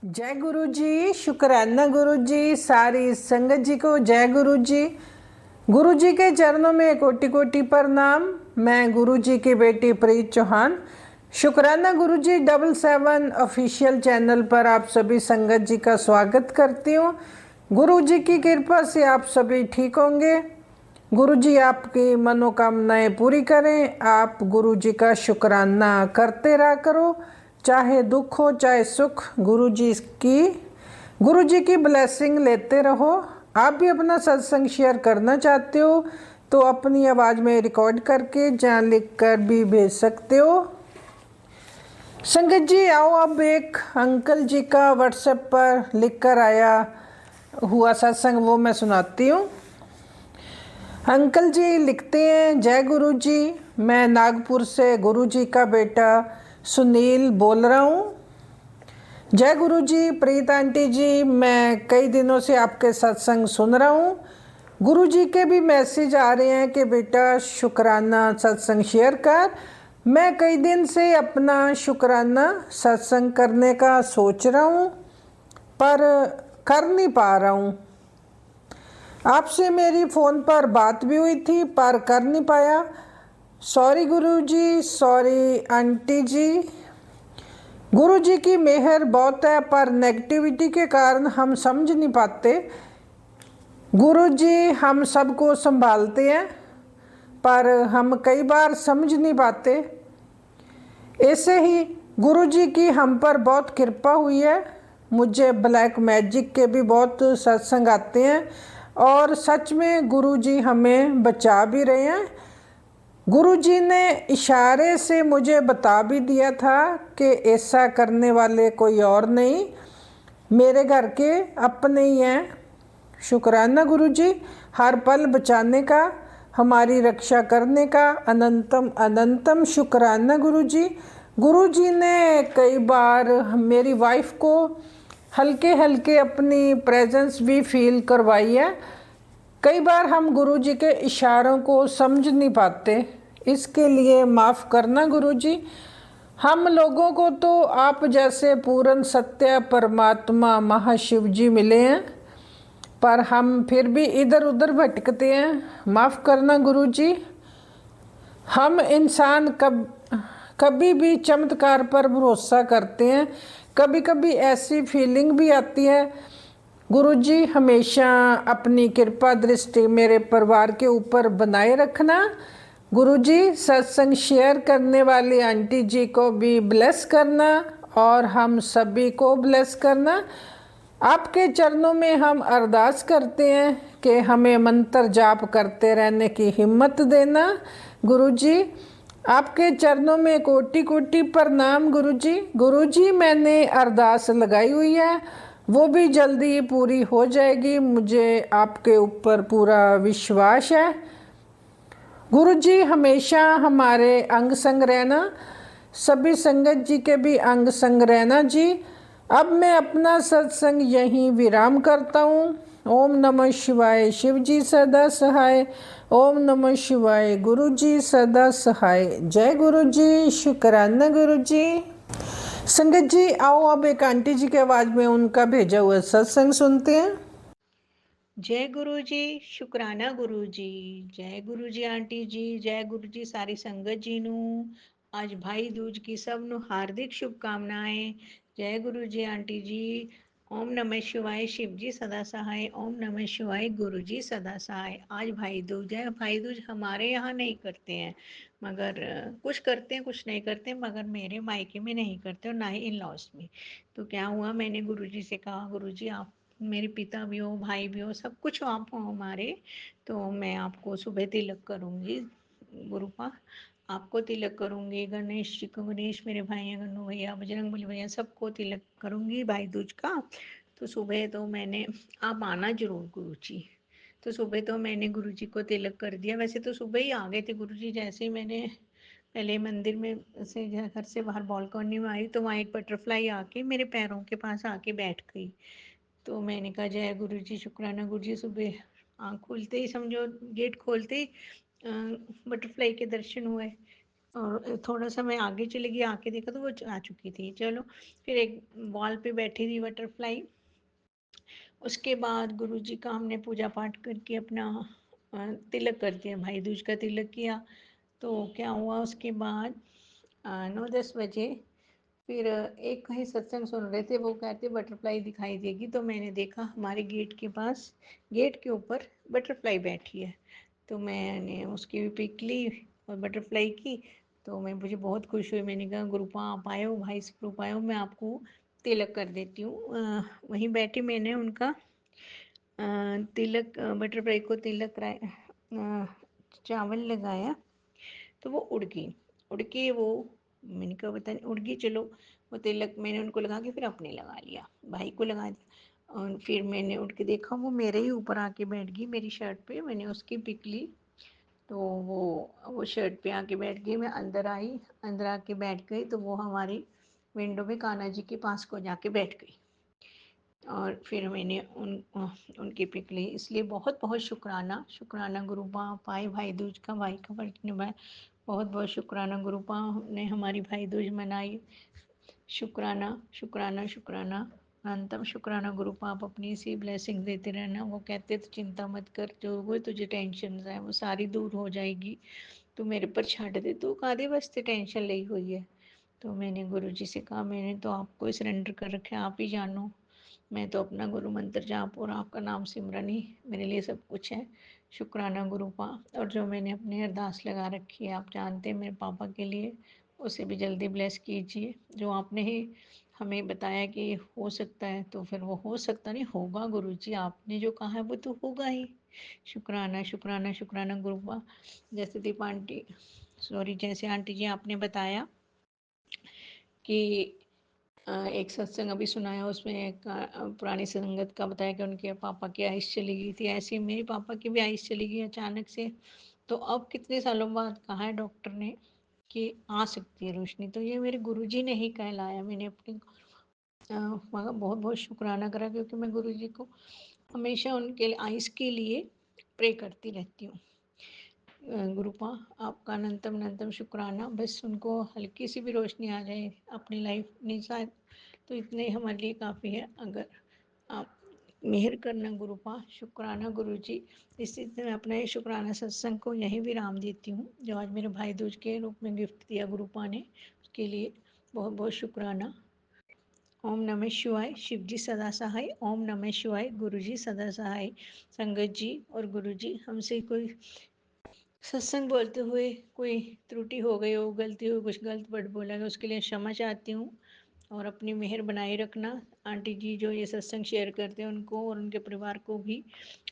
जय गुरु जी। शुक्राना गुरु जी। सारी संगत जी को जय गुरु जी। गुरु जी के चरणों में कोटि कोटि प्रणाम। मैं गुरु जी की बेटी प्रीत चौहान। शुक्राना गुरु जी 77 ऑफिशियल चैनल पर आप सभी संगत जी का स्वागत करती हूँ। गुरु जी की कृपा से आप सभी ठीक होंगे। गुरु जी आपकी मनोकामनाएं पूरी करें। आप गुरु जी का शुक्राना करते रहा करो, चाहे दुख हो चाहे सुख। गुरु जी की ब्लेसिंग लेते रहो। आप भी अपना सत्संग शेयर करना चाहते हो तो अपनी आवाज़ में रिकॉर्ड करके जहाँ लिख कर भी भेज सकते हो। संगत जी आओ, अब एक अंकल जी का व्हाट्सएप पर लिख कर आया हुआ सत्संग वो मैं सुनाती हूँ। अंकल जी लिखते हैं, जय गुरु जी, मैं नागपुर से गुरु जी का बेटा सुनील बोल रहा हूँ। जय गुरु जी। प्रीत आंटी जी, मैं कई दिनों से आपके सत्संग सुन रहा हूँ। गुरु जी के भी मैसेज आ रहे हैं कि बेटा शुक्राना सत्संग शेयर कर। मैं कई दिन से अपना शुक्राना सत्संग करने का सोच रहा हूँ पर कर नहीं पा रहा हूँ। आपसे मेरी फ़ोन पर बात भी हुई थी पर कर नहीं पाया। सॉरी गुरु जी, सॉरी आंटी जी। गुरु जी की मेहर बहुत है पर नेगेटिविटी के कारण हम समझ नहीं पाते। गुरु जी हम सबको संभालते हैं पर हम कई बार समझ नहीं पाते। ऐसे ही गुरु जी की हम पर बहुत कृपा हुई है। मुझे ब्लैक मैजिक के भी बहुत सत्संग आते हैं और सच में गुरु जी हमें बचा भी रहे हैं। गुरु जी ने इशारे से मुझे बता भी दिया था कि ऐसा करने वाले कोई और नहीं, मेरे घर के अपने ही हैं। शुक्राना गुरु जी, हर पल बचाने का, हमारी रक्षा करने का अनंतम अनंतम शुक्राना गुरु जी। गुरु जी ने कई बार मेरी वाइफ को हल्के हल्के अपनी प्रेजेंस भी फील करवाई है। कई बार हम गुरु जी के इशारों को समझ नहीं पाते, इसके लिए माफ़ करना गुरु जी। हम लोगों को तो आप जैसे पूर्ण सत्य परमात्मा महाशिव जी मिले हैं पर हम फिर भी इधर उधर भटकते हैं। माफ़ करना गुरु जी। हम इंसान कभी भी चमत्कार पर भरोसा करते हैं, कभी कभी ऐसी फीलिंग भी आती है। गुरु जी हमेशा अपनी कृपा दृष्टि मेरे परिवार के ऊपर बनाए रखना। गुरु जी सत्संग शेयर करने वाली आंटी जी को भी ब्लेस करना और हम सभी को ब्लेस करना। आपके चरणों में हम अरदास करते हैं कि हमें मंत्र जाप करते रहने की हिम्मत देना। गुरु जी आपके चरणों में कोटि कोटि प्रणाम गुरु जी। गुरु जी मैंने अरदास लगाई हुई है, वो भी जल्दी पूरी हो जाएगी, मुझे आपके ऊपर पूरा विश्वास है। गुरु जी हमेशा हमारे अंग संग रहना, सभी संगत जी के भी अंग संग रहना जी। अब मैं अपना सत्संग यहीं विराम करता हूँ। ओम नमः शिवाय। शिव जी सदा सहाय। ओम नमः शिवाय। गुरु जी सदा सहाय। जय गुरु जी। शुक्राना गुरु जी। संगत जी आओ, अब एक आंटी जी की आवाज़ में उनका भेजा हुआ सत्संग सुनते हैं। जय गुरु जी। शुक्राना गुरु जी। जय गुरु जी आंटी जी। जय गुरु जी सारी संगत जी नू। आज भाई दूज की सब नू हार्दिक शुभकामनाएं। जय गुरु जी आंटी जी। ओम नमः शिवाय। शिव जी सदा सहाय। ओम नमः शिवाय। गुरु जी सदा सहाय। आज भाई दूज है। भाई दूज हमारे यहाँ नहीं करते हैं मगर कुछ करते हैं कुछ नहीं करते, मगर मेरे मायके में नहीं करते और ना ही इन लॉज में। तो क्या हुआ, मैंने गुरु जी से कहा गुरु जी आप मेरे पिता भी हो, भाई भी हो, सब कुछ आप हो हमारे, तो मैं आपको सुबह तिलक करूँगी। गुरु का आपको तिलक करूँगी, गणेश जी को, गणेश मेरे भाई हैं, गन्नू भैया, बजरंगबली भैया, सबको तिलक करूँगी भाई दूज का। तो सुबह तो मैंने, आप आना जरूर गुरु जी। तो सुबह तो मैंने गुरु जी को तिलक कर दिया। वैसे तो सुबह ही आ गए थे गुरु जी। जैसे ही मैंने पहले मंदिर में से घर से बाहर बालकनी में आई तो वहाँ एक बटरफ्लाई आके मेरे पैरों के पास आके बैठ गई। तो मैंने कहा जय गुरु जी। शुक्राना गुरु जी। सुबह आँख खुलते ही, समझो गेट खोलते ही बटरफ्लाई के दर्शन हुए। और थोड़ा सा मैं आगे चली गई, आके देखा तो वो आ चुकी थी। चलो, फिर एक वॉल पे बैठी थी बटरफ्लाई। उसके बाद गुरुजी का हमने पूजा पाठ करके अपना तिलक कर दिया, भाई दूज का तिलक किया। तो क्या हुआ उसके बाद 9-10 बजे फिर एक कहीं सत्संग सुन रहे थे, वो कहते बटरफ्लाई दिखाई देगी। तो मैंने देखा हमारे गेट के पास, गेट के ऊपर बटरफ्लाई बैठी है। तो मैंने उसकी भी पिक ली और बटरफ्लाई की। तो मुझे बहुत खुश हुई। मैंने कहा गुरुपा आप आए हो, भाई स्वरूप आए हो, मैं आपको तिलक कर देती हूँ। वहीं बैठी मैंने उनका तिलक, बटरफ्लाई को तिलक चावल लगाया। तो वो उड़ के वो, मैंने कहा पता नहीं उड़ गई। चलो, वो तिलक मैंने उनको लगा के फिर अपने लगा लिया, भाई को लगा दिया। और फिर मैंने उठ के देखा वो मेरे ही ऊपर आके बैठ गई मेरी शर्ट पे। मैंने उसकी पिक ली। तो वो शर्ट पे आके बैठ गई। मैं अंदर आई, अंदर आके बैठ गई तो वो हमारी विंडो पे कान्हा जी के पास को जाके बैठ गई। और फिर मैंने उनकी पिक ली। इसलिए बहुत बहुत शुक्राना, शुक्राना गुरुपा पाए भाई दूज का, भाई का फर्ज निभाया। बहुत बहुत शुक्राना गुरुपा ने हमारी भाई दूज मनाई। शुक्राना शुक्राना शुक्राना, अनंतम शुक्राना गुरुपा। आप अपनी इसी ब्लेसिंग देते रहना। वो कहते तो चिंता मत कर, जो वो तुझे टेंशन है वो सारी दूर हो जाएगी, तू मेरे पर छੱਡ दे, तू कादे वास्ते टेंशन ली हुई है। तो मैंने गुरुजी से कहा मैंने तो आपको सरेंडर कर रखा है, आप ही जानो। मैं तो अपना गुरु मंत्र जाप और आपका नाम सिमरन ही मेरे लिए सब कुछ है। शुक्राना गुरुपा। और जो मैंने अपनी अरदास लगा रखी है, आप जानते हैं मेरे पापा के लिए, उसे भी जल्दी ब्लेस कीजिए। जो आपने ही हमें बताया कि हो सकता है, तो फिर वो हो सकता नहीं होगा गुरुजी, आपने जो कहा है वो तो होगा ही। शुक्राना शुक्राना शुक्राना गुरुपा। जैसे दीप आंटी, सॉरी, जैसे आंटी जी आपने बताया कि एक सत्संग अभी सुनाया, उसमें एक पुरानी संगत का बताया कि उनके पापा की आयुष चली गई थी। ऐसे ही मेरे पापा की भी आयुष चली गई अचानक से। तो अब कितने सालों बाद कहा है डॉक्टर ने कि आ सकती है रोशनी। तो ये मेरे गुरुजी ने ही कहलाया। मैंने अपने मगर बहुत बहुत शुक्राना करा, क्योंकि मैं गुरुजी को हमेशा उनके आयुष के लिए प्रे करती रहती हूँ। गुरुपा आपका अनंतम अनंतम शुक्राना। बस उनको हल्की सी भी रोशनी आ जाए अपनी लाइफ में शायद, तो इतने हमारे लिए काफ़ी है। अगर आप मेहर करना गुरुपा। शुक्राना गुरुजी। इसी तरह मैं अपना ये शुक्राना सत्संग को यहीं विराम देती हूँ, जो आज मेरे भाई दूज के रूप में गिफ्ट दिया गुरुपा ने, उसके लिए बहुत बहुत शुक्राना। ओम नमः शिवाय। शिव जी सदा सहाय। ओम नमः शिवाय। गुरु जी सदा सहाय। संगत जी और गुरु जी, हमसे कोई सत्संग बोलते हुए कोई त्रुटि हो गई हो, गलती हो, कुछ गलत वर्ड बोला गया, उसके लिए क्षमा चाहती हूँ। और अपनी मेहर बनाए रखना। आंटी जी जो ये सत्संग शेयर करते हैं उनको और उनके परिवार को भी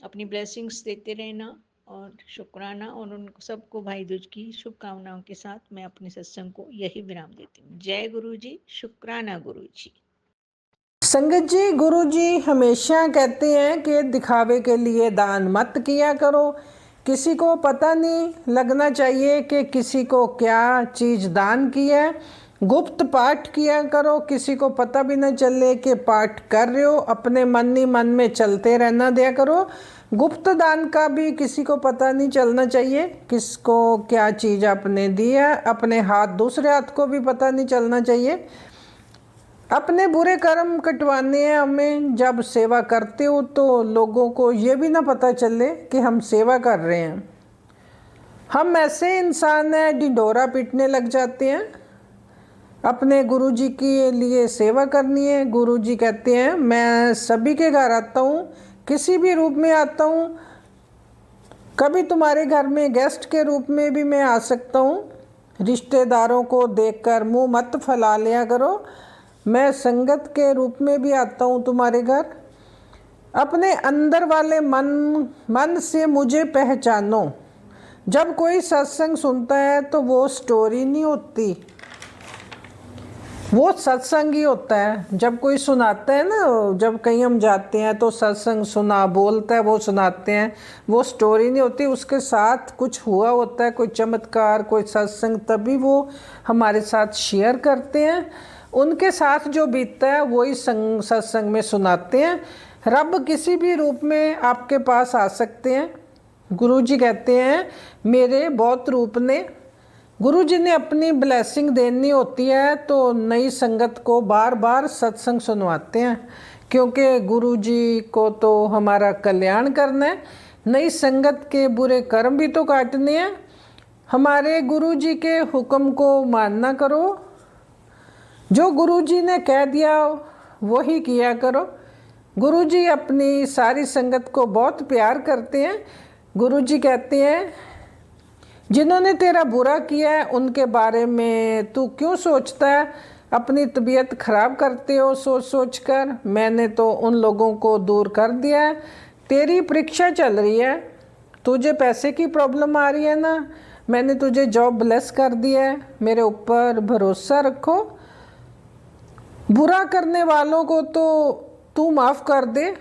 अपनी ब्लेसिंग्स देते रहना। और शुक्राना। और उन सबको भाई दूज की शुभकामनाओं के साथ मैं अपने सत्संग को यही विराम देती हूँ। जय गुरु जी। शुक्राना गुरु जी। संगत जी, गुरु जी हमेशा कहते हैं कि दिखावे के लिए दान मत किया करो। किसी को पता नहीं लगना चाहिए कि किसी को क्या चीज़ दान की है। गुप्त पाठ किया करो, किसी को पता भी न चले कि पाठ कर रहे हो। अपने मन ही मन में चलते रहना दिया करो। गुप्त दान का भी किसी को पता नहीं चलना चाहिए किसको क्या चीज़ आपने दी है। अपने हाथ दूसरे हाथ को भी पता नहीं चलना चाहिए। अपने बुरे कर्म कटवाने हैं हमें। जब सेवा करते हो तो लोगों को ये भी ना पता चले कि हम सेवा कर रहे हैं। हम ऐसे इंसान हैं ढिंढोरा पीटने लग जाते हैं। अपने गुरुजी के लिए सेवा करनी है। गुरुजी कहते हैं मैं सभी के घर आता हूँ, किसी भी रूप में आता हूँ। कभी तुम्हारे घर में गेस्ट के रूप में भी मैं आ सकता हूँ। रिश्तेदारों को देखकर मुंह मत फैला लिया करो। मैं संगत के रूप में भी आता हूँ तुम्हारे घर। अपने अंदर वाले मन से मुझे पहचानो। जब कोई सत्संग सुनता है तो वो स्टोरी नहीं होती, वो सत्संग ही होता है। जब कोई सुनाता है ना, जब कहीं हम जाते हैं तो सत्संग सुना बोलता है, वो सुनाते हैं, वो स्टोरी नहीं होती। उसके साथ कुछ हुआ होता है, कोई चमत्कार, कोई सत्संग, तभी वो हमारे साथ शेयर करते हैं। उनके साथ जो बीतता है वही सत्संग में सुनाते हैं। रब किसी भी रूप में आपके पास आ सकते हैं। गुरुजी कहते हैं मेरे बहुत रूप ने, गुरु जी ने अपनी ब्लेसिंग देनी होती है तो नई संगत को बार बार सत्संग सुनवाते हैं, क्योंकि गुरु जी को तो हमारा कल्याण करना है, नई संगत के बुरे कर्म भी तो काटने हैं। हमारे गुरु जी के हुक्म को मानना करो, जो गुरु जी ने कह दिया वही किया करो। गुरु जी अपनी सारी संगत को बहुत प्यार करते हैं। गुरु जी कहते हैं, जिन्होंने तेरा बुरा किया है उनके बारे में तू क्यों सोचता है, अपनी तबीयत खराब करते हो सोच सोच कर। मैंने तो उन लोगों को दूर कर दिया है। तेरी परीक्षा चल रही है, तुझे पैसे की प्रॉब्लम आ रही है ना, मैंने तुझे जॉब ब्लेस कर दिया है, मेरे ऊपर भरोसा रखो। बुरा करने वालों को तो तू माफ़ कर दे।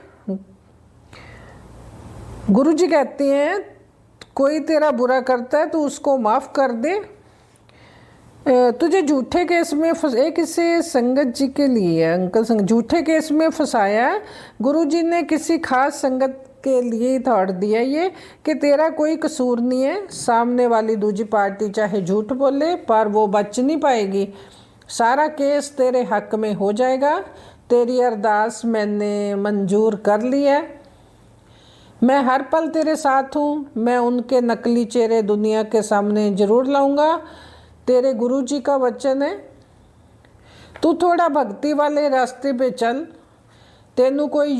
गुरु जी कहते हैं, कोई तेरा बुरा करता है तो उसको माफ़ कर दे। तुझे झूठे केस में एक इसे संगत जी के लिए अंकल संगत झूठे केस में फंसाया है। गुरु जी ने किसी खास संगत के लिए ही थॉट दिया ये कि तेरा कोई कसूर नहीं है। सामने वाली दूसरी पार्टी चाहे झूठ बोले पर वो बच नहीं पाएगी, सारा केस तेरे हक में हो जाएगा। तेरी अरदास मैंने मंजूर कर ली है। मैं हर पल तेरे साथ हूँ। मैं उनके नकली चेहरे दुनिया के सामने ज़रूर लाऊंगा। तेरे गुरु जी का वचन है, तू थोड़ा भक्ति वाले रास्ते पे चल। तेनू कोई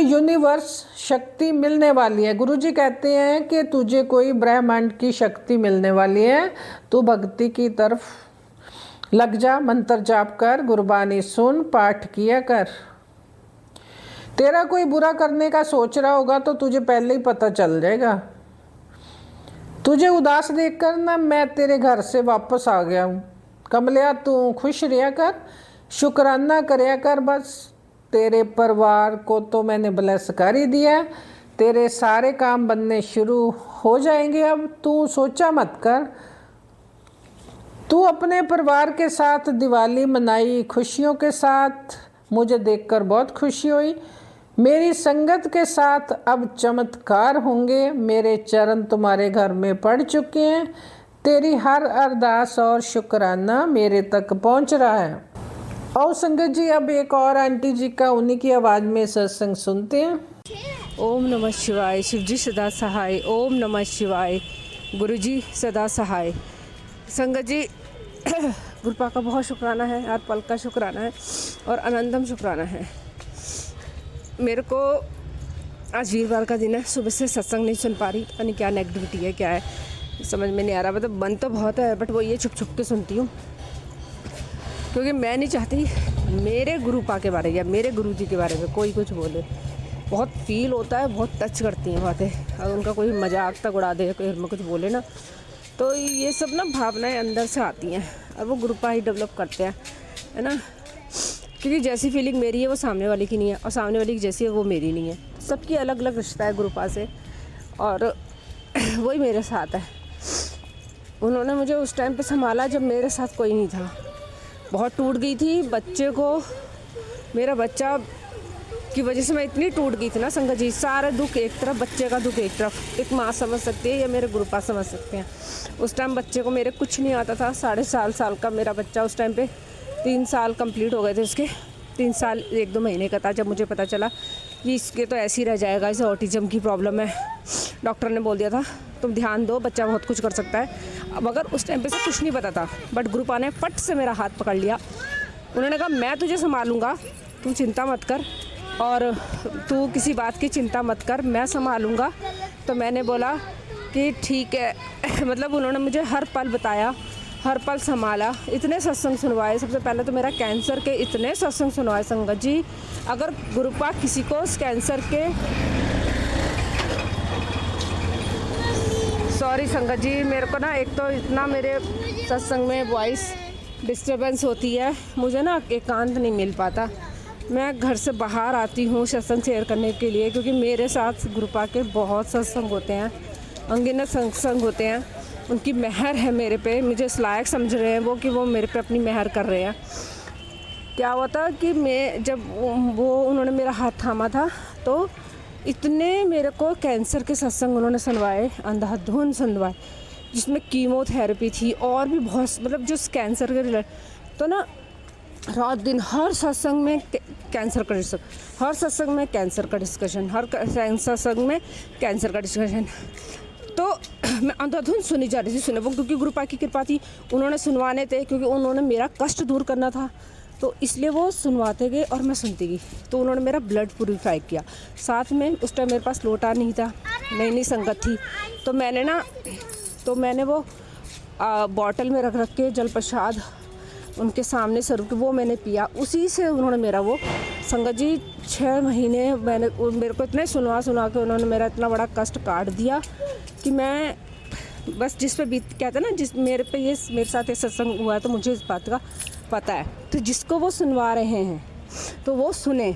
यूनिवर्स शक्ति मिलने वाली है। गुरु जी कहते हैं कि तुझे कोई ब्रह्मांड की शक्ति मिलने वाली है। तू भक्ति की तरफ लग जा, मंत्र जाप कर, गुरबानी सुन, पाठ किया कर। तेरा कोई बुरा करने का सोच रहा होगा तो तुझे पहले ही पता चल जाएगा। तुझे उदास देखकर ना मैं तेरे घर से वापस आ गया हूँ। कमलिया तू खुश रहा कर, शुक्राना करया कर बस। तेरे परिवार को तो मैंने ब्लेस कर ही दिया, तेरे सारे काम बनने शुरू हो जाएंगे। अब तू सोचा मत कर। तू अपने परिवार के साथ दिवाली मनाई खुशियों के साथ, मुझे देखकर बहुत खुशी हुई। मेरी संगत के साथ अब चमत्कार होंगे। मेरे चरण तुम्हारे घर में पड़ चुके हैं। तेरी हर अरदास और शुक्राना मेरे तक पहुंच रहा है। और संगत जी अब एक और आंटी जी का उन्हीं की आवाज़ में सत्संग सुनते हैं। ओम नमः शिवाय। शिव जी सदा सहाय। ओम नमः शिवाय। गुरु जी सदा सहाय। संगत जी गुरुपा का बहुत शुक्राना है, हर पल का शुक्राना है और अनंतम शुक्राना है। मेरे को आज वीरवार का दिन है, सुबह से सत्संग नहीं सुन पा रही, पता नहीं क्या नेगेटिविटी है, क्या है समझ में नहीं आ रहा। मतलब मन तो बहुत है बट वो ये छुप छुप के सुनती हूँ, क्योंकि मैं नहीं चाहती मेरे गुरुपा के बारे या मेरे गुरु जी के बारे में कोई कुछ बोले। बहुत फील होता है, बहुत टच करती हैं बातें। अगर उनका कोई मजाक तक उड़ा दे, कोई हमें कुछ बोले ना, तो ये सब ना भावनाएं अंदर से आती हैं और वो गुरुपा ही डेवलप करते हैं, है ना। क्योंकि जैसी फीलिंग मेरी है वो सामने वाले की नहीं है, और सामने वाले की जैसी है वो मेरी नहीं है। सबकी अलग अलग रिश्ता है गुरुपा से, और वही मेरे साथ है। उन्होंने मुझे उस टाइम पे संभाला जब मेरे साथ कोई नहीं था। बहुत टूट गई थी बच्चे को, मेरा बच्चा की वजह से मैं इतनी टूट गई थी ना संगत जी। सारे दुख एक तरफ, बच्चे का दुख एक तरफ। एक माँ समझ सकती है या मेरे गुरुपा समझ सकते हैं। उस टाइम बच्चे को मेरे कुछ नहीं आता था। 7.5 साल का मेरा बच्चा उस टाइम पे, 3 साल कंप्लीट हो गए थे उसके। 3 साल 1-2 महीने का था जब मुझे पता चला कि इसके तो ऐसे ही रह जाएगा, इसे ऑटिज़म की प्रॉब्लम है। डॉक्टर ने बोल दिया था तुम ध्यान दो, बच्चा बहुत कुछ कर सकता है। मगर उस टाइम पे से कुछ नहीं पता था, बट गुरुपा ने फट से मेरा हाथ पकड़ लिया। उन्होंने कहा मैं तुझे संभालूंगा, तुम चिंता मत कर, और तू किसी बात की चिंता मत कर, मैं संभालूंगा। तो मैंने बोला कि ठीक है। मतलब उन्होंने मुझे हर पल बताया, हर पल संभाला, इतने सत्संग सुनवाए। सबसे पहले तो मेरा कैंसर के इतने सत्संग सुनवाए संगत जी। अगर गुरुपा किसी को कैंसर के, सॉरी संगत जी, मेरे को ना एक तो इतना मेरे सत्संग में वॉइस डिस्टर्बेंस होती है, मुझे ना एकांत नहीं मिल पाता। मैं घर से बाहर आती हूँ सत्संग शेयर करने के लिए, क्योंकि मेरे साथ गुरुपा के बहुत सत्संग होते हैं, अनगिनत सत्संग होते हैं। उनकी मेहर है मेरे पे, मुझे इस लायक समझ रहे हैं वो कि वो मेरे पे अपनी मेहर कर रहे हैं। क्या हुआ था कि मैं जब वो उन्होंने मेरा हाथ थामा था तो इतने मेरे को कैंसर के सत्संग उन्होंने सुनवाए, अंधाधुन सुनवाए। जिसमें कीमोथेरेपी थी और भी बहुत मतलब जो कैंसर के रिलेटेड, तो ना रात दिन हर सत्संग में कैंसर का डिस्कशन, हर सत्संग में कैंसर का डिस्कशन, हर सत्संग में कैंसर का डिस्कशन। तो मैं अंधाधुन सुनी जा रही थी, वो क्योंकि गुरुपा की कृपा थी, उन्होंने सुनवाने थे, क्योंकि उन्होंने मेरा कष्ट दूर करना था, तो इसलिए वो सुनवाते गए और मैं सुनती गई। तो उन्होंने मेरा ब्लड प्यूरीफाई किया। साथ में उस टाइम मेरे पास लोटा नहीं था, नई नई संगत थी, तो मैंने वो बॉटल में रख के जल प्रसाद उनके सामने सर्व के वो मैंने पिया। उसी से उन्होंने मेरा वो संगत जी 6 महीने मेरे को इतने सुनवा के उन्होंने मेरा इतना बड़ा कष्ट काट दिया कि मैं बस जिस पे बीत कहते हैं ना, जिस मेरे साथ ये सत्संग हुआ है तो मुझे इस बात का पता है। तो जिसको वो सुनवा रहे हैं तो वो सुने,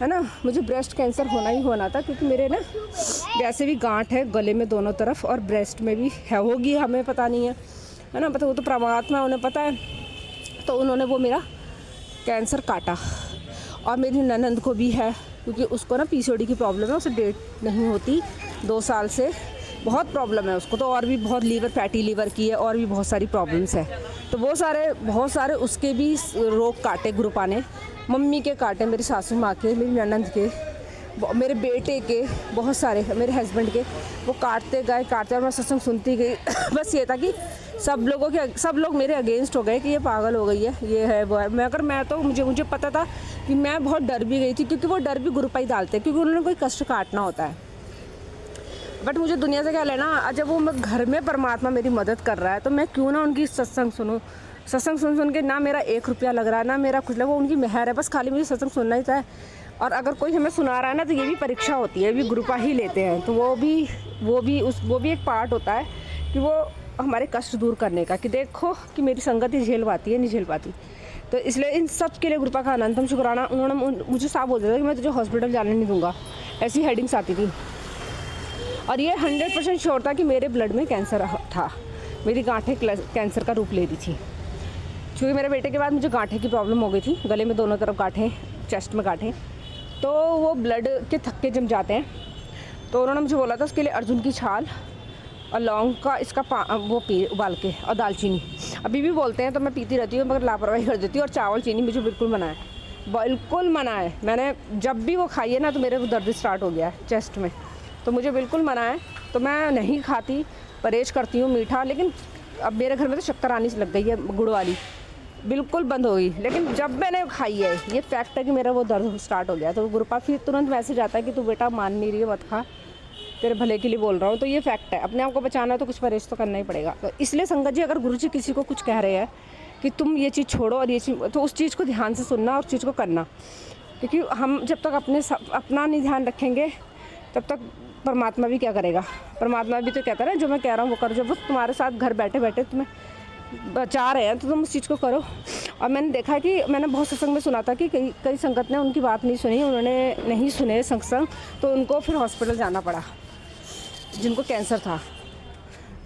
है ना। मुझे ब्रेस्ट कैंसर होना ही होना था, क्योंकि मेरे ना वैसे भी गांठ है गले में दोनों तरफ और ब्रेस्ट में भी है, होगी हमें पता नहीं है ना, पता वो तो परमात्मा उन्हें पता है। तो उन्होंने वो मेरा कैंसर काटा। और मेरी ननंद को भी है, क्योंकि उसको ना PCOD की प्रॉब्लम है, उसे डेट नहीं होती 2 साल से, बहुत प्रॉब्लम है उसको। तो और भी बहुत फैटी लीवर की है और भी बहुत सारी प्रॉब्लम्स है। तो वो बहुत सारे उसके भी रोग काटे ग्रुपा ने, मम्मी के काटे, मेरी सासू माँ के, मेरी ननंद के, मेरे बेटे के, बहुत सारे मेरे हस्बैंड के, वो काटते गए और मैं सत्संग सुनती गई। बस ये था कि सब लोग मेरे अगेंस्ट हो गए कि ये पागल हो गई है, ये है वो है। मैं तो मुझे पता था कि मैं बहुत डर भी गई थी, क्योंकि वो डर भी ग्रुपा ही डालते हैं, क्योंकि उन्होंने कोई कष्ट काटना होता है। बट मुझे दुनिया से क्या लेना, जब वो मैं घर में परमात्मा मेरी मदद कर रहा है तो मैं क्यों ना उनकी सत्संग सुनूं। सत्संग सुन के ना मेरा 1 रुपया लग रहा है, ना मेरा कुछ लगा, वो उनकी मेहर है, बस खाली मुझे सत्संग सुनना ही था। और अगर कोई हमें सुना रहा है ना, तो ये भी परीक्षा होती है, ये भी ग्रुपा ही लेते हैं। तो वो भी एक पार्ट होता है कि वो हमारे कष्ट दूर करने का, कि देखो कि मेरी संगत ही झेल पाती है, नहीं झेल पाती। तो इसलिए इन सब के लिए ग्रुपा का अनंतम शुक्राना। उन्होंने मुझे साफ बोल दिया था कि मैं तुझे हॉस्पिटल जाने नहीं दूंगा, ऐसी हेडिंग्स आती थी। और ये 100% श्योर था कि मेरे ब्लड में कैंसर था, मेरी गांठें कैंसर का रूप ले रही थी। क्योंकि मेरे बेटे के बाद मुझे गांठे की प्रॉब्लम हो गई थी, गले में दोनों तरफ गांठें, चेस्ट में गांठें, तो वो ब्लड के थक्के जम जाते हैं। तो उन्होंने मुझे बोला था उसके लिए अर्जुन की छाल और लौंग का वो पी उबाल के, और दालचीनी। अभी भी बोलते हैं तो मैं पीती रहती हूँ, मगर लापरवाही कर देती हूँ। और चावल चीनी मुझे बिल्कुल मना है, बिल्कुल मना है। मैंने जब भी वो खाई है ना, तो मेरे को दर्द स्टार्ट हो गया है चेस्ट में, तो मुझे बिल्कुल मना है। तो मैं नहीं खाती, परहेज करती हूँ मीठा। लेकिन अब मेरे घर में तो शक्कर आनी लग गई है, गुड़ वाली बिल्कुल बंद हो गई। लेकिन जब मैंने खाई है, ये फैक्ट है कि मेरा वो दर्द स्टार्ट हो गया। तो गुरुपा फिर तुरंत मैसेज आता है कि तू बेटा मान नहीं रही है, मत खा, तेरे भले के लिए बोल रहा हूँ। तो ये फैक्ट है, अपने आप को बचाना है तो कुछ परहेज तो करना ही पड़ेगा। तो इसलिए संगत जी, अगर गुरु जी किसी को कुछ कह रहे हैं कि तुम ये चीज़ छोड़ो और ये चीज़, तो उस चीज़ को ध्यान से सुनना और उस चीज़ को करना। क्योंकि हम जब तक अपना नहीं ध्यान रखेंगे, तब तक परमात्मा भी क्या करेगा। परमात्मा भी तो कहता है ना, जो मैं कह रहा हूँ वो करो। जब वो तुम्हारे साथ घर बैठे बैठे तुम्हें बचा रहे हैं, तो तुम उस चीज़ को करो। और मैंने देखा कि मैंने बहुत सत्संग में सुना था कि कई संगत ने उनकी बात नहीं सुनी, उन्होंने नहीं सुने सत्संग, तो उनको फिर हॉस्पिटल जाना पड़ा, जिनको कैंसर था।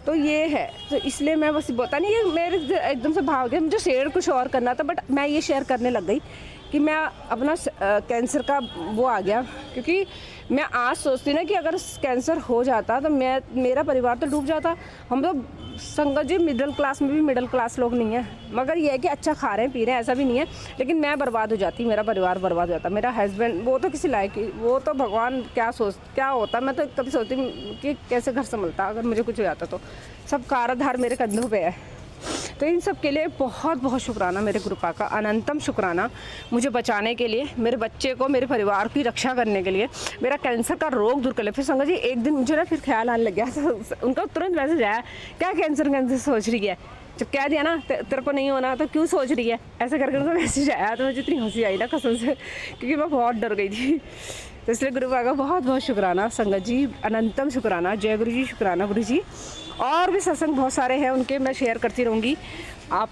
तो ये है, तो इसलिए मैं बस पता नहीं, ये मेरे एकदम से भाव गया, मुझे शेयर कुछ और करना था, बट मैं ये शेयर करने लग गई कि मैं अपना कैंसर का वो आ गया। क्योंकि मैं आज सोचती ना कि अगर कैंसर हो जाता तो मेरा परिवार तो डूब जाता। हम तो संगत जी मिडिल क्लास में भी मिडिल क्लास लोग नहीं हैं, मगर ये है कि अच्छा खा रहे हैं पी रहे हैं, ऐसा भी नहीं है। लेकिन मैं बर्बाद हो जाती, मेरा परिवार बर्बाद हो जाता, मेरा हस्बैंड वो तो किसी लायक, वो तो भगवान क्या होता। मैं तो कभी सोचती कि कैसे घर संभलता अगर मुझे कुछ हो जाता। तो सब कारधार मेरे कंधों पे है। तो इन सब के लिए बहुत बहुत शुक्राना, मेरे गुरुपा का अनंतम शुक्राना, मुझे बचाने के लिए, मेरे बच्चे को, मेरे परिवार की रक्षा करने के लिए, मेरा कैंसर का रोग दूर कर ले। फिर संगत जी एक दिन मुझे ना फिर ख्याल आने लग गया, तो उनका तुरंत मैसेज आया, क्या कैंसर सोच रही है। जब कह दिया ना तेरे को नहीं होना तो क्यों सोच रही है, ऐसे करके उनका मैसेज आया। तो मुझे इतनी हंसी आई ना कसम से, क्योंकि मैं बहुत डर गई थी। तो इसलिए गुरुपा का बहुत बहुत शुक्राना संगत जी, अनंतम शुक्राना। जय गुरु जी, शुक्राना गुरु जी। और भी सत्संग बहुत सारे हैं उनके, मैं शेयर करती रहूँगी, आप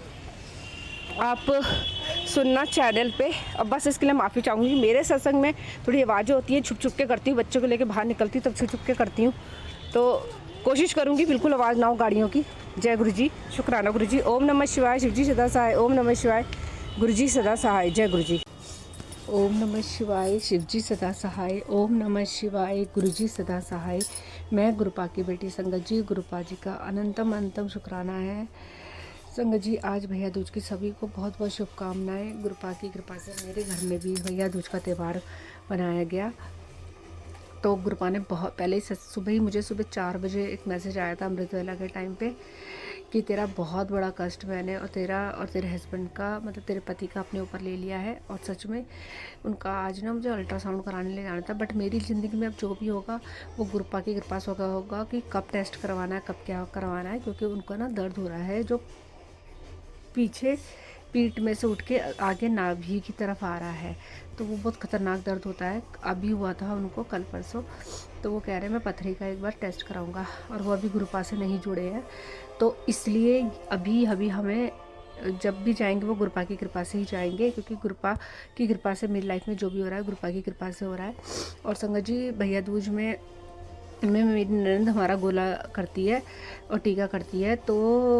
सुनना चैनल पे। अब बस इसके लिए माफ़ी चाहूँगी, मेरे सत्संग में थोड़ी आवाज़ें होती हैं, छुप के करती हूँ, बच्चों को लेके बाहर निकलती तब छुप के करती हूँ। तो कोशिश करूँगी बिल्कुल आवाज़ ना हो गाड़ियों की। जय गुरु जी, शुक्राना गुरु जी। ओम नमः शिवाय, शिव जी सदा सहाय। ओम नमः शिवाय, गुरु जी सदा सहाय। जय गुरु जी। ओम नमः शिवाय, शिवजी सदा सहाय। ओम नमः शिवाय, गुरुजी सदा सहाय। मैं गुरुपा की बेटी संगत जी, गुरुपा जी का अनंतम शुक्राना है। संगत जी, आज भैया दूज की सभी को बहुत बहुत शुभकामनाएं। गुरुपा की कृपा से मेरे घर में भी भैया दूज का त्यौहार मनाया गया। तो गुरुपा ने बहुत पहले ही सुबह ही मुझे सुबह 4 बजे एक मैसेज आया था अमृतवेला के टाइम पे कि तेरा बहुत बड़ा कष्ट मैंने और तेरा और तेरे हस्बैंड का, मतलब तेरे पति का अपने ऊपर ले लिया है। और सच में उनका आज ना मुझे अल्ट्रासाउंड कराने ले जाना था, बट मेरी ज़िंदगी में अब जो भी होगा वो गुरुपा की कृपा से होगा कि कब टेस्ट करवाना है, कब क्या करवाना है। क्योंकि उनको ना दर्द हो रहा है जो पीछे पीठ में से उठ के आगे नाभि की तरफ आ रहा है, तो वो बहुत ख़तरनाक दर्द होता है। अभी हुआ था उनको कल परसों, तो वो कह रहे हैं मैं पथरी का एक बार टेस्ट कराऊंगा, और वो अभी गुरुपा से नहीं जुड़े हैं। तो इसलिए अभी हमें जब भी जाएंगे वो गुरुपा की कृपा से ही जाएंगे, क्योंकि गुरुपा की कृपा से मेरी लाइफ में जो भी हो रहा है गुरुपा की कृपा से हो रहा है। और संगत जी, भैया दूज में मेरी ननद हमारा गोला करती है और टीका करती है, तो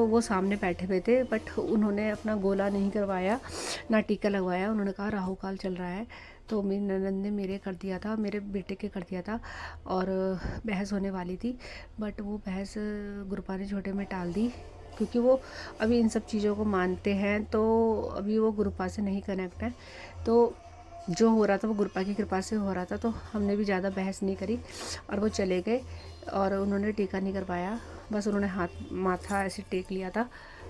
वो सामने बैठे हुए थे, बट उन्होंने अपना गोला नहीं करवाया ना टीका लगवाया। उन्होंने कहा राहु काल चल रहा है, तो मेरी ननद ने मेरे कर दिया था, मेरे बेटे के कर दिया था, और बहस होने वाली थी, बट वो बहस गुरुपा ने छोटे में टाल दी, क्योंकि वो अभी इन सब चीज़ों को मानते हैं। तो अभी वो गुरुपा से नहीं कनेक्ट है, तो जो हो रहा था वो गुरुपा की कृपा से हो रहा था। तो हमने भी ज़्यादा बहस नहीं करी और वो चले गए, और उन्होंने टीका नहीं करवाया, बस उन्होंने हाथ माथा ऐसे टेक लिया था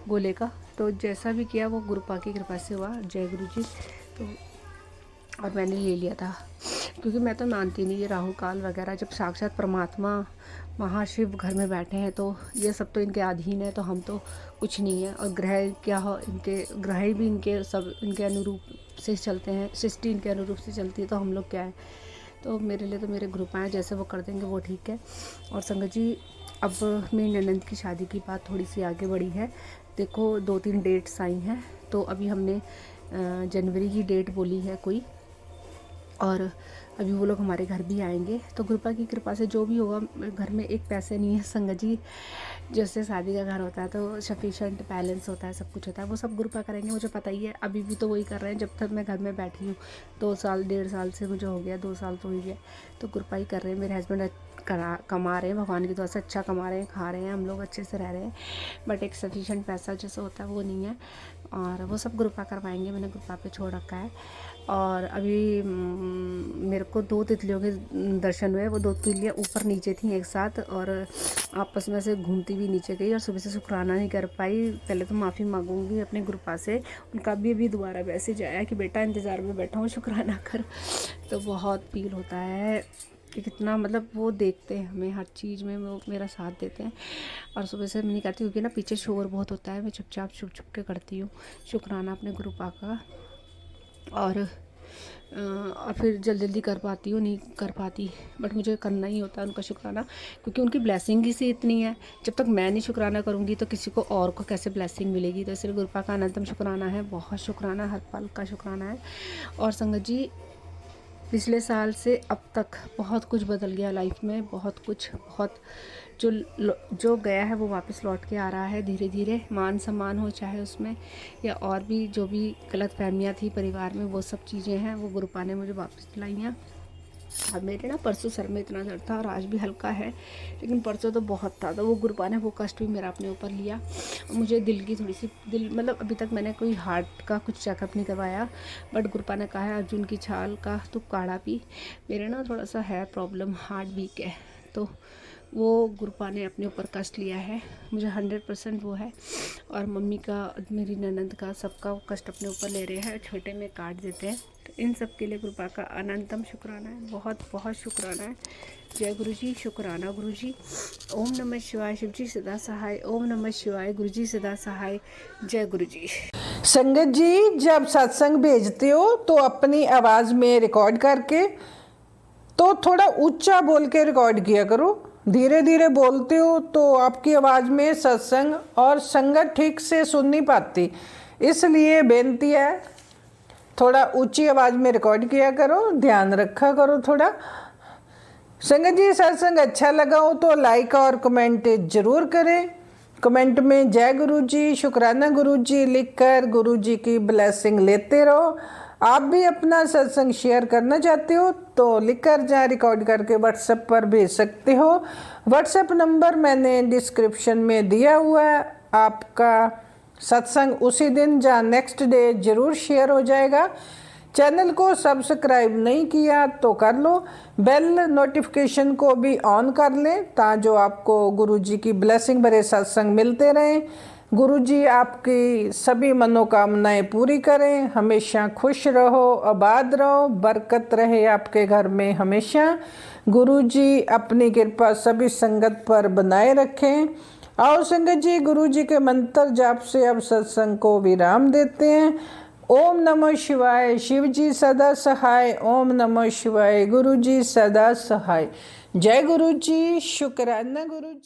गोले का। तो जैसा भी किया वो गुरुपा की कृपा से हुआ, जय गुरु जी। तो और मैंने ले लिया था, क्योंकि मैं तो मानती नहीं ये राहु काल वगैरह। जब साक्षात परमात्मा महाशिव घर में बैठे हैं तो ये सब तो इनके अधीन है, तो हम तो कुछ नहीं है। और ग्रह क्या हो, इनके ग्रह भी इनके सब इनके अनुरूप से चलते हैं, सृष्टि इनके अनुरूप से चलती है, तो हम लोग क्या है। तो मेरे लिए तो मेरे ग्रुप हैं, जैसे वो कर देंगे वो ठीक है। और संगत जी, अब मेरी ननद की शादी की बात थोड़ी सी आगे बढ़ी है। देखो 2-3 डेट्स आई हैं, तो अभी हमने जनवरी की डेट बोली है कोई, और अभी वो लोग हमारे घर भी आएंगे। तो गुरुपा की कृपा से जो भी होगा, घर में एक पैसे नहीं है संगत जी। जैसे शादी का घर होता है तो सफिशेंट बैलेंस होता है, सब कुछ होता है, वो सब गुरुपा करेंगे, मुझे पता ही है। अभी भी तो वही कर रहे हैं, जब तक मैं घर में बैठी हूँ। 2 साल 1.5 साल से मुझे हो गया, 2 साल तो हो गया, तो गुरुपा ही कर रहे हैं। मेरे हस्बैंड कमा रहे हैं, भगवान की दुआ से अच्छा कमा रहे हैं, खा रहे हैं, हम लोग अच्छे से रह रहे हैं, बट एक सफिशेंट पैसा जैसा होता है वो नहीं है, और वो सब गुरुपा करवाएंगे। मैंने गुरुपा पे छोड़ रखा है। और अभी मेरे को 2 तितलियों के दर्शन हुए। वो 2 तितलियाँ ऊपर नीचे थी एक साथ, और आपस में से घूमती भी नीचे गई, और सुबह से शुक्राना नहीं कर पाई। पहले तो माफ़ी मांगूंगी अपने गुरुपा से, उनका भी दोबारा मैसेज आया कि बेटा इंतज़ार में बैठा हूँ, शुक्राना कर। तो बहुत फील होता है कि कितना, मतलब वो देखते हैं हमें हर चीज़ में, वो मेरा साथ देते हैं। और सुबह से मैं नहीं करती, क्योंकि ना पीछे शोर बहुत होता है, मैं चुपचाप छुप के करती हूँ शुक्राना अपने गुरुपा का। और फिर जल्दी कर पाती हूँ, नहीं कर पाती, बट मुझे करना ही होता है उनका शुक्राना, क्योंकि उनकी ब्लेसिंग ही से इतनी है। जब तक मैं नहीं शुक्राना करूँगी तो किसी को और को कैसे ब्लेसिंग मिलेगी। तो इसलिए गुरुपा का अनंतम शुक्राना है, बहुत शुक्राना, हर पल का शुक्राना है। और संगत जी, पिछले साल से अब तक बहुत कुछ बदल गया लाइफ में, बहुत कुछ, बहुत जो गया है वो वापस लौट के आ रहा है धीरे धीरे। मान सम्मान हो चाहे उसमें, या और भी जो भी गलत फहमियाँ थी परिवार में, वो सब चीज़ें हैं, वो गुरुपा ने मुझे वापस दिलाई हैं। अब मेरे ना परसों सर में इतना दर्द था, और आज भी हल्का है, लेकिन परसों तो बहुत था। तो वो गुरुपा ने वो कष्ट भी मेरा अपने ऊपर लिया। मुझे दिल की थोड़ी सी मतलब अभी तक मैंने कोई हार्ट का कुछ चेकअप नहीं करवाया, बट गुरुपा ने कहा है अर्जुन की छाल का तो काढ़ा पी। मेरे ना थोड़ा सा है प्रॉब्लम, हार्ट वीक है, तो वो गुरुपा ने अपने ऊपर कष्ट लिया है, मुझे 100% वो है। और मम्मी का, मेरी ननद का, सबका वो कष्ट अपने ऊपर ले रहे हैं, छोटे में काट देते हैं। तो इन सब के लिए गुरुपा का अनंतम शुक्राना है, बहुत बहुत शुक्राना है। जय गुरु जी, शुक्राना गुरु जी। ओम नमः शिवाय, शिव जी सदा सहाय। ओम नमः शिवाय, गुरु जी सदा सहाय। जय गुरु जी। संगत जी, जब सत्संग भेजते हो तो अपनी आवाज़ में रिकॉर्ड करके तो थोड़ा ऊंचा बोल के रिकॉर्ड किया करो। धीरे धीरे बोलते हो तो आपकी आवाज़ में सत्संग और संगत ठीक से सुन नहीं पाती, इसलिए बेनती है थोड़ा ऊंची आवाज़ में रिकॉर्ड किया करो, ध्यान रखा करो थोड़ा। संगत जी, सत्संग अच्छा लगा हो तो लाइक और कमेंट ज़रूर करें। कमेंट में जय गुरु जी, शुक्राना गुरु जी लिखकर गुरु जी की ब्लेसिंग लेते रहो। आप भी अपना सत्संग शेयर करना चाहते हो तो लिख कर जहाँ रिकॉर्ड करके व्हाट्सएप पर भेज सकते हो। व्हाट्सएप नंबर मैंने डिस्क्रिप्शन में दिया हुआ है। आपका सत्संग उसी दिन जहाँ नेक्स्ट डे ज़रूर शेयर हो जाएगा। चैनल को सब्सक्राइब नहीं किया तो कर लो, बेल नोटिफिकेशन को भी ऑन कर लें ताकि आपको गुरुजी की ब्लेसिंग भरे सत्संग मिलते रहें। गुरुजी आपकी सभी मनोकामनाएं पूरी करें। हमेशा खुश रहो, आबाद रहो, बरकत रहे आपके घर में हमेशा। गुरुजी अपनी कृपा सभी संगत पर बनाए रखें। आओ संगत जी, गुरुजी के मंत्र जाप से अब सत्संग को विराम देते हैं। ओम नमः शिवाय, शिव जी सदा सहाय। ओम नमः शिवाय, गुरु जी सदा सहाय। जय गुरु जी, शुक्राना गुरु जी।